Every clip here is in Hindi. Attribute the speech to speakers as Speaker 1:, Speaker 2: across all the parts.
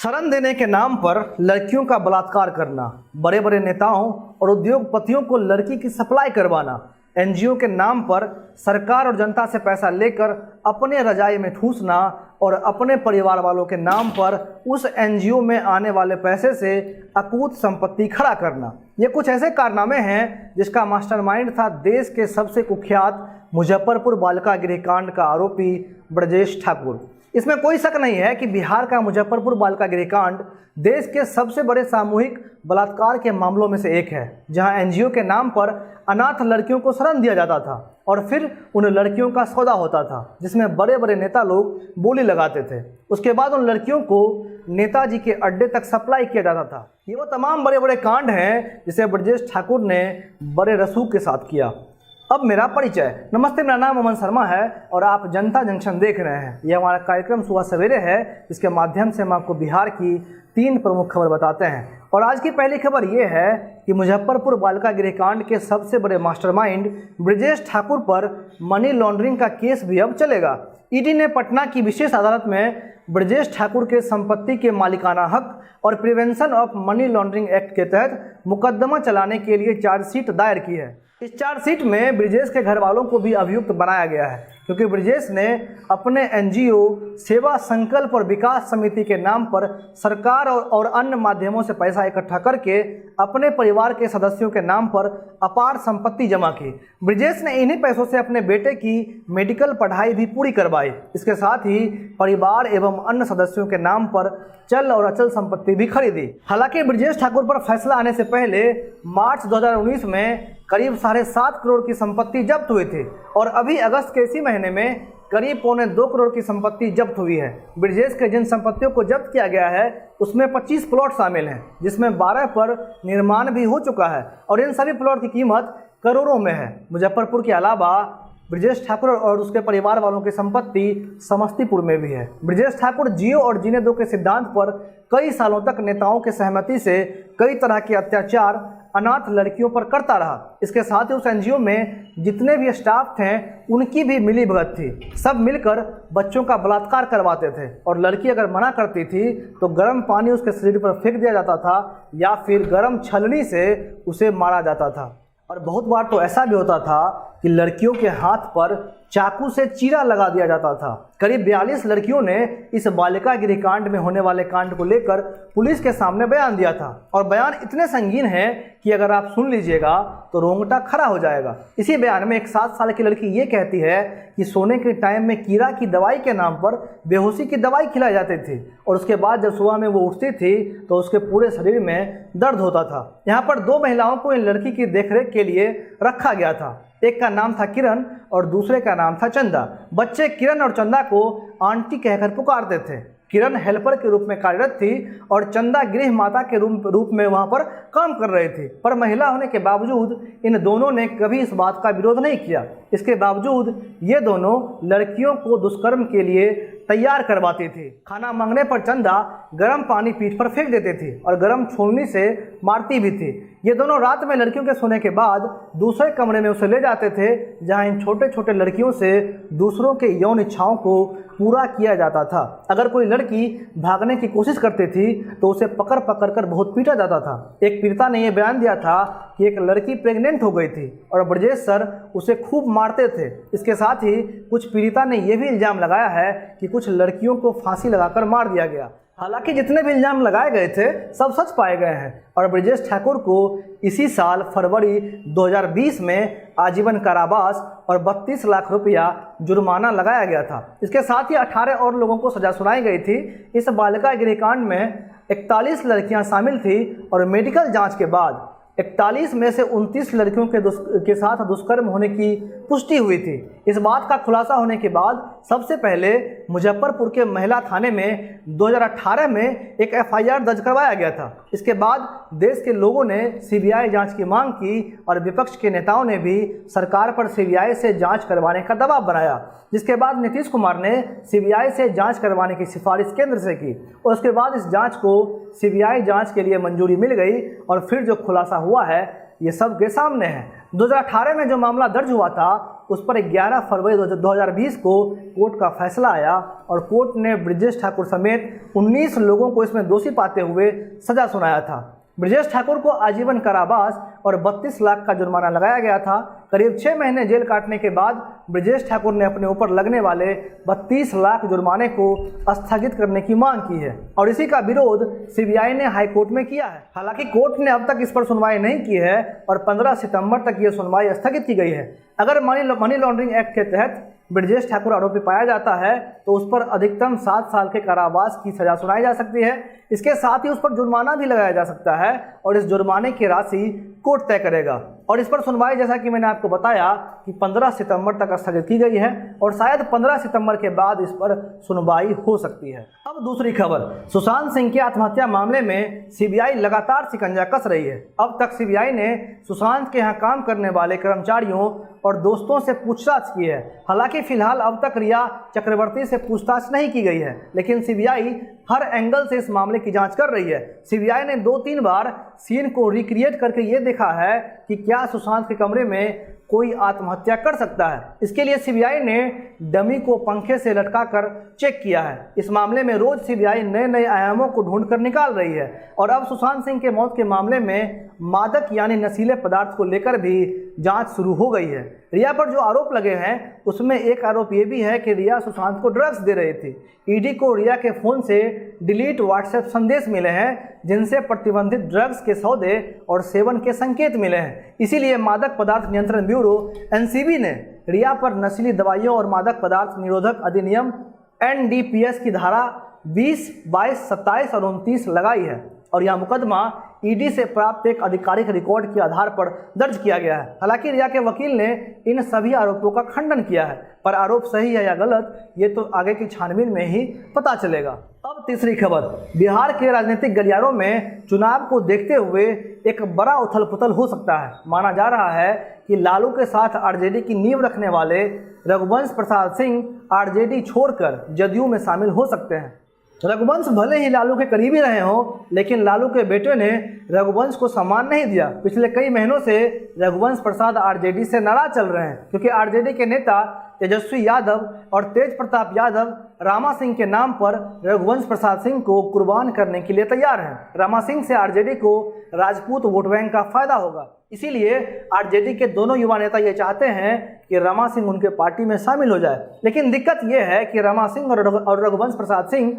Speaker 1: शरण देने के नाम पर लड़कियों का बलात्कार करना, बड़े बड़े नेताओं और उद्योगपतियों को लड़की की सप्लाई करवाना, एनजीओ के नाम पर सरकार और जनता से पैसा लेकर अपने रजाई में ठूसना और अपने परिवार वालों के नाम पर उस एनजीओ में आने वाले पैसे से अकूत संपत्ति खड़ा करना, ये कुछ ऐसे कारनामे हैं जिसका मास्टरमाइंड था देश के सबसे कुख्यात मुजफ्फरपुर बालिका गृह कांड का आरोपी ब्रजेश ठाकुर। इसमें कोई शक नहीं है कि बिहार का मुजफ्फरपुर बालिका गृह कांड देश के सबसे बड़े सामूहिक बलात्कार के मामलों में से एक है, जहां एनजीओ के नाम पर अनाथ लड़कियों को शरण दिया जाता था और फिर उन लड़कियों का सौदा होता था, जिसमें बड़े बड़े नेता लोग बोली लगाते थे। उसके बाद उन लड़कियों को नेताजी के अड्डे तक सप्लाई किया जाता था। ये वो तमाम बड़े बड़े कांड हैं जिसे ब्रजेश ठाकुर ने बड़े रसूख के साथ किया। अब मेरा परिचय। नमस्ते, मेरा नाम अमन शर्मा है और आप जनता जंक्शन देख रहे हैं। यह हमारा कार्यक्रम सुबह सवेरे है, इसके माध्यम से हम आपको बिहार की 3 प्रमुख खबर बताते हैं। और आज की पहली खबर यह है कि मुजफ्फरपुर बालिका गृह कांड के सबसे बड़े मास्टरमाइंड ब्रजेश ठाकुर पर मनी लॉन्ड्रिंग का केस भी अब चलेगा। ईडी ने पटना की विशेष अदालत में ब्रजेश ठाकुर के संपत्ति के मालिकाना हक और prevention of money laundering act के तहत मुकदमा चलाने के लिए चार्जशीट दायर की है। इस चार्जशीट में ब्रजेश के घर वालों को भी अभियुक्त बनाया गया है, क्योंकि ब्रजेश ने अपने एनजीओ सेवा संकल्प और विकास समिति के नाम पर सरकार और अन्य माध्यमों से पैसा इकट्ठा करके अपने परिवार के सदस्यों के नाम पर अपार संपत्ति जमा की। ब्रजेश ने इन्हीं पैसों से अपने बेटे की मेडिकल पढ़ाई भी पूरी करवाई। इसके साथ ही परिवार एवं अन्य सदस्यों के नाम पर चल और अचल संपत्ति भी खरीदी। हालांकि ब्रजेश ठाकुर पर फैसला आने से पहले मार्च 2019 में करीब 7.5 करोड़ की संपत्ति जब्त हुई थी और अभी अगस्त के इसी महीने में करीब 2.25 करोड़ की संपत्ति जब्त हुई है। ब्रजेश के जिन संपत्तियों को जब्त किया गया है उसमें 25 प्लॉट शामिल हैं, जिसमें 12 पर निर्माण भी हो चुका है और इन सभी प्लॉट की कीमत करोड़ों में है। मुजफ्फरपुर के अलावा ब्रजेश ठाकुर और उसके परिवार वालों की संपत्ति समस्तीपुर में भी है। ब्रजेश ठाकुर जियो और जीने दो के सिद्धांत पर कई सालों तक नेताओं के सहमति से कई तरह के अत्याचार अनाथ लड़कियों पर करता रहा। इसके साथ ही उस एनजीओ में जितने भी स्टाफ थे उनकी भी मिली भगत थी। सब मिलकर बच्चों का बलात्कार करवाते थे और लड़की अगर मना करती थी तो गर्म पानी उसके शरीर पर फेंक दिया जाता था या फिर गर्म छलनी से उसे मारा जाता था। और बहुत बार तो ऐसा भी होता था कि लड़कियों के हाथ पर चाकू से चीरा लगा दिया जाता था। करीब 42 लड़कियों ने इस बालिका गृह कांड में होने वाले कांड को लेकर पुलिस के सामने बयान दिया था और बयान इतने संगीन हैं कि अगर आप सुन लीजिएगा तो रोंगटा खड़ा हो जाएगा। इसी बयान में एक 7 साल की लड़की ये कहती है कि सोने के टाइम में कीड़ा की दवाई के नाम पर बेहोशी की दवाई खिलाई जाती थी और उसके बाद जब सुबह में वो उठती थी तो उसके पूरे शरीर में दर्द होता था। यहाँ पर 2 महिलाओं को इन लड़की की देखरेख के लिए रखा गया था। एक का नाम था किरण और दूसरे का नाम था चंदा। बच्चे किरण और चंदा को आंटी कहकर पुकारते थे। किरण हेल्पर के रूप में कार्यरत थी और चंदा गृह माता के रूप में वहां पर काम कर रही थी, पर महिला होने के बावजूद इन दोनों ने कभी इस बात का विरोध नहीं किया। इसके बावजूद ये दोनों लड़कियों को दुष्कर्म के लिए तैयार करवाती थी। खाना मांगने पर चंदा गर्म पानी पीठ पर फेंक देती थी और गर्म छोलनी से मारती भी थी। ये दोनों रात में लड़कियों के सोने के बाद दूसरे कमरे में उसे ले जाते थे, जहां इन छोटे छोटे लड़कियों से दूसरों के यौन इच्छाओं को पूरा किया जाता था। अगर कोई लड़की भागने की कोशिश करती थी तो उसे पकड़ पकड़ कर बहुत पीटा जाता था। एक पीड़िता ने यह बयान दिया था कि एक लड़की प्रेग्नेंट हो गई थी और ब्रजेश सर उसे खूब मारते थे। इसके साथ ही कुछ पीड़िता ने यह भी इल्जाम लगाया है कि कुछ लड़कियों को फांसी लगाकर मार दिया गया। हालांकि जितने भी इल्जाम लगाए गए थे सब सच पाए गए हैं और ब्रजेश ठाकुर को इसी साल फरवरी 2020 में आजीवन कारावास और 32 लाख रुपया जुर्माना लगाया गया था। इसके साथ ही 18 और लोगों को सजा सुनाई गई थी। इस बालिका गृह कांड में 41 लड़कियां शामिल थी और मेडिकल जांच के बाद 41 में से 29 लड़कियों के साथ दुष्कर्म होने की पुष्टि हुई थी। इस बात का खुलासा होने के बाद सबसे पहले मुजफ्फरपुर के महिला थाने में 2018 में एक एफआईआर दर्ज करवाया गया था। इसके बाद देश के लोगों ने सीबीआई जांच की मांग की और विपक्ष के नेताओं ने भी सरकार पर सीबीआई से जांच करवाने का दबाव बनाया, जिसके बाद नीतीश कुमार ने सीबीआई से जांच करवाने की सिफारिश केंद्र से की और उसके बाद इस जांच को सीबीआई जांच के लिए मंजूरी मिल गई और फिर जो खुलासा हुआ है ये सब के सामने है। 2018 में जो मामला दर्ज हुआ था उस पर 11 फरवरी 2020 को कोर्ट का फैसला आया और कोर्ट ने ब्रजेश ठाकुर समेत 19 लोगों को इसमें दोषी पाते हुए सजा सुनाया था। ब्रजेश ठाकुर को आजीवन कारावास और 32 लाख का जुर्माना लगाया गया था। करीब 6 महीने जेल काटने के बाद ब्रजेश ठाकुर ने अपने ऊपर लगने वाले 32 लाख जुर्माने को स्थगित करने की मांग की है और इसी का विरोध सीबीआई ने हाई कोर्ट में किया है। हालांकि कोर्ट ने अब तक इस पर सुनवाई नहीं की है और 15 सितंबर तक ये सुनवाई स्थगित की गई है। अगर मनी लॉन्ड्रिंग एक्ट के तहत ब्रजेश ठाकुर आरोपी पाया जाता है तो उस पर अधिकतम 7 साल के कारावास की सजा सुनाई जा सकती है। इसके साथ ही उस पर जुर्माना भी लगाया जा सकता है और इस जुर्माने की राशि कोर्ट तय करेगा और इस पर सुनवाई जैसा कि मैंने आपको बताया कि 15 सितंबर तक स्थगित की गई है और शायद 15 सितंबर के बाद इस पर सुनवाई हो सकती है। अब दूसरी खबर, सुशांत सिंह के आत्महत्या मामले में सीबीआई लगातार शिकंजा कस रही है। अब तक सीबीआई ने सुशांत के यहाँ काम करने वाले कर्मचारियों और दोस्तों से पूछताछ की है। हालांकि फिलहाल अब तक रिया चक्रवर्ती से पूछताछ नहीं की गई है, लेकिन सीबीआई हर एंगल से इस मामले की जांच कर रही है। सीबीआई ने 2-3 बार सीन को रिक्रिएट करके ये देखा है कि क्या सुशांत के कमरे में कोई आत्महत्या कर सकता है। इसके लिए सीबीआई ने डमी को पंखे से लटकाकर चेक किया है। इस मामले में रोज सीबीआई नए नए आयामों को ढूंढकर निकाल रही है और अब सुशांत सिंह के मौत के मामले में मादक यानी नशीले पदार्थ को लेकर भी जांच शुरू हो गई है। रिया पर जो आरोप लगे हैं उसमें एक आरोप ये भी है कि रिया सुशांत को ड्रग्स दे रही थी। ईडी को रिया के फोन से डिलीट व्हाट्सएप संदेश मिले हैं जिनसे प्रतिबंधित ड्रग्स के सौदे और सेवन के संकेत मिले हैं। इसीलिए मादक पदार्थ नियंत्रण ब्यूरो एनसीबी ने रिया पर नशीली दवाइयों और मादक पदार्थ निरोधक अधिनियम एनडीपीएस की धारा 20, 22, 27 और 29 लगाई है और यह मुकदमा ईडी से प्राप्त एक आधिकारिक रिकॉर्ड के आधार पर दर्ज किया गया है। हालांकि रिया के वकील ने इन सभी आरोपों का खंडन किया है, पर आरोप सही है या गलत ये तो आगे की छानबीन में ही पता चलेगा। अब तीसरी खबर, बिहार के राजनीतिक गलियारों में चुनाव को देखते हुए एक बड़ा उथल पुथल हो सकता है। माना जा रहा है कि लालू के साथ आरजेडी की नींव रखने वाले रघुवंश प्रसाद सिंह आरजेडी छोड़कर जदयू में शामिल हो सकते हैं। रघुवंश भले ही लालू के करीबी रहे हों, लेकिन लालू के बेटे ने रघुवंश को सम्मान नहीं दिया। पिछले कई महीनों से रघुवंश प्रसाद आरजेडी से नाराज चल रहे हैं क्योंकि आरजेडी के नेता तेजस्वी यादव और तेज प्रताप यादव रामा सिंह के नाम पर रघुवंश प्रसाद सिंह को कुर्बान करने के लिए तैयार हैं। रामा सिंह से आरजेडी को राजपूत वोट बैंक का फायदा होगा। इसीलिए आरजेडी के दोनों युवा नेता ये चाहते हैं कि रमा सिंह उनके पार्टी में शामिल हो जाए। लेकिन दिक्कत यह है कि रमा सिंह और रघुवंश प्रसाद सिंह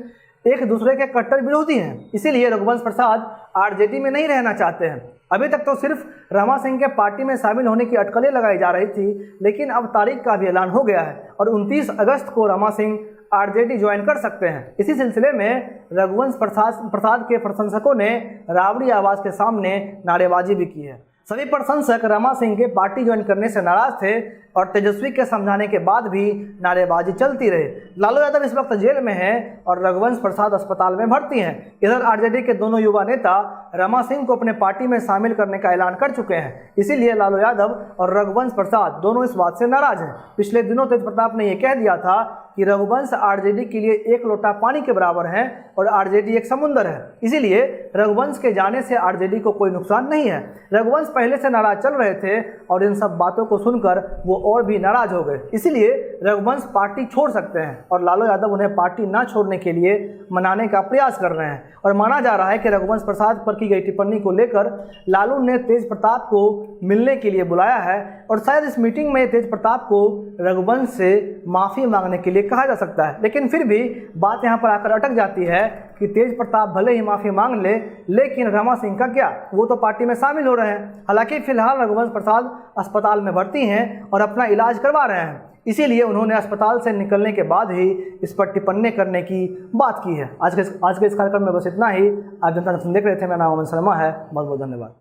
Speaker 1: एक दूसरे के कट्टर विरोधी हैं। इसीलिए रघुवंश प्रसाद आरजेडी में नहीं रहना चाहते हैं। अभी तक तो सिर्फ रमा सिंह के पार्टी में शामिल होने की अटकलें लगाई जा रही थी, लेकिन अब तारीख का भी ऐलान हो गया है और 29 अगस्त को रमा सिंह आरजेडी ज्वाइन कर सकते हैं। इसी सिलसिले में रघुवंश प्रसाद के प्रशंसकों ने राबड़ी आवास के सामने नारेबाजी भी की है। सभी प्रशंसक रमा सिंह के पार्टी ज्वाइन करने से नाराज थे और तेजस्वी के समझाने के बाद भी नारेबाजी चलती रही। लालू यादव इस वक्त जेल में हैं और रघुवंश प्रसाद अस्पताल में भर्ती हैं। इधर आरजेडी के दोनों युवा नेता रमा सिंह को अपने पार्टी में शामिल करने का ऐलान कर चुके हैं। इसीलिए लालू यादव और रघुवंश प्रसाद दोनों इस बात से नाराज हैं। पिछले दिनों तेज प्रताप ने यह कह दिया था कि रघुवंश आरजेडी के लिए एक लोटा पानी के बराबर है और आरजेडी एक समुंदर है। इसीलिए रघुवंश के जाने से आरजेडी को कोई नुकसान नहीं है। रघुवंश पहले से नाराज चल रहे थे और इन सब बातों को सुनकर वो और भी नाराज हो गए। इसीलिए रघुवंश पार्टी छोड़ सकते हैं और लालू यादव उन्हें पार्टी ना छोड़ने के लिए मनाने का प्रयास कर रहे हैं। और माना जा रहा है कि रघुवंश प्रसाद पर की गई टिप्पणी को लेकर लालू ने तेज प्रताप को मिलने के लिए बुलाया है और शायद इस मीटिंग में तेज प्रताप को रघुवंश से माफ़ी मांगने के लिए कहा जा सकता है। लेकिन फिर भी बात यहाँ पर आकर अटक जाती है कि तेज प्रताप भले ही माफ़ी मांग ले, लेकिन रमा सिंह का क्या, वो तो पार्टी में शामिल हो रहे हैं। हालांकि फिलहाल रघुवंश प्रसाद अस्पताल में भर्ती हैं और अपना इलाज करवा रहे हैं। इसीलिए उन्होंने अस्पताल से निकलने के बाद ही इस पर टिप्पणी करने की बात की है। आज के इस कार्यक्रम में बस इतना ही। आप जनता देख रहे थे, मेरा नाम अमन शर्मा है। बहुत बहुत धन्यवाद।